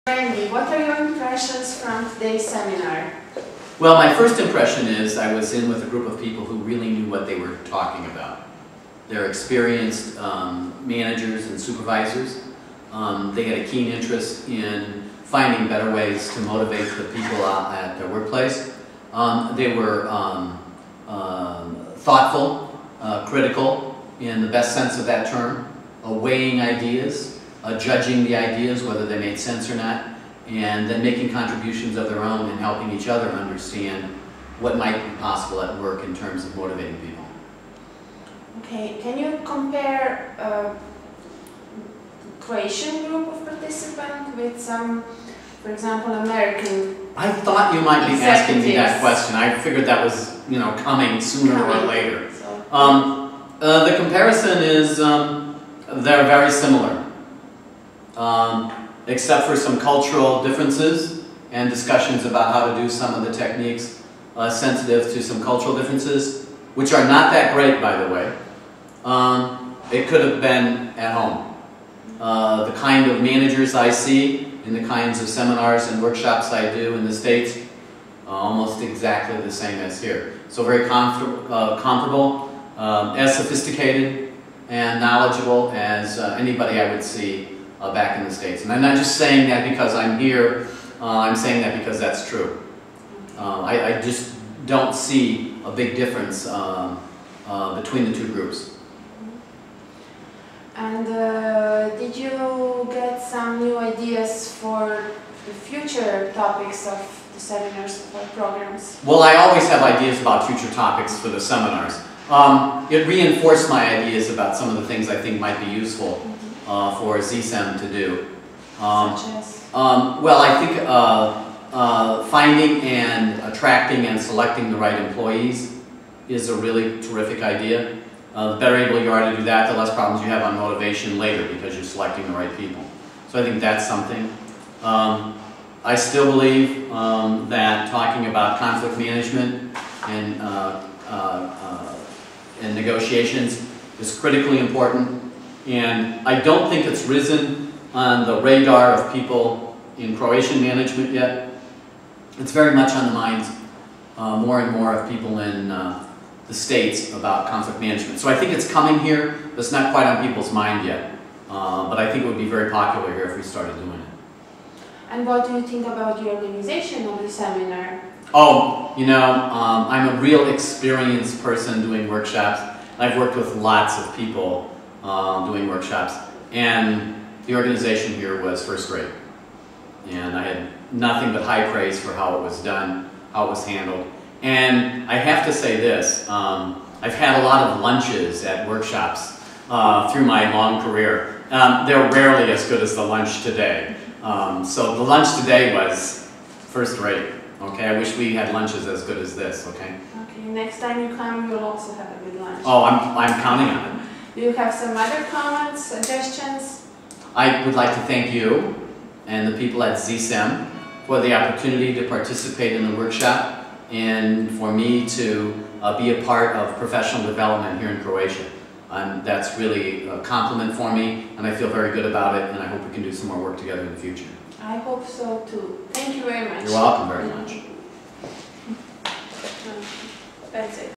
Randy, what are your impressions from today's seminar? Well, my first impression is I was in with a group of people who really knew what they were talking about. They're experienced managers and supervisors. They had a keen interest in finding better ways to motivate the people at their workplace. They were thoughtful, critical in the best sense of that term, weighing ideas, judging the ideas, whether they made sense or not, and then making contributions of their own and helping each other understand what might be possible at work in terms of motivating people. Okay, can you compare the Croatian group of participants with some, for example, American? I thought you might be asking me that question. I figured that was, coming sooner or later. The comparison is they're very similar. Except for some cultural differences and discussions about how to do some of the techniques sensitive to some cultural differences, which are not that great, by the way. It could have been at home. The kind of managers I see in the kinds of seminars and workshops I do in the States, almost exactly the same as here. So very comparable, as sophisticated and knowledgeable as anybody I would see back in the States. And I'm not just saying that because I'm here, I'm saying that because that's true. I just don't see a big difference between the two groups. And did you get some new ideas for the future topics of the seminars or programs? Well, I always have ideas about future topics for the seminars. It reinforced my ideas about some of the things I think might be useful for ZSEM to do. Such as? Well, I think finding and attracting and selecting the right employees is a really terrific idea. The better able you are to do that, the less problems you have on motivation later because you're selecting the right people. So I think that's something. I still believe that talking about conflict management and negotiations is critically important. And I don't think it's risen on the radar of people in Croatian management yet. It's very much on the minds more and more of people in the States about conflict management. So I think it's coming here, but it's not quite on people's mind yet. But I think it would be very popular here if we started doing it. And what do you think about the organization of the seminar? Oh, I'm a real experienced person doing workshops. I've worked with lots of people doing workshops, and the organization here was first rate. And I had nothing but high praise for how it was done, how it was handled. And I have to say this, I've had a lot of lunches at workshops through my long career. They're rarely as good as the lunch today. So the lunch today was first rate. Okay, I wish we had lunches as good as this, okay? Okay, next time you come, you'll also have a good lunch. Oh, I'm counting on it. Do you have some other comments, suggestions? I would like to thank you and the people at ZSEM for the opportunity to participate in the workshop and for me to be a part of professional development here in Croatia. That's really a compliment for me, and I feel very good about it, and I hope we can do some more work together in the future. I hope so too. Thank you very much. You're welcome very much. That's it.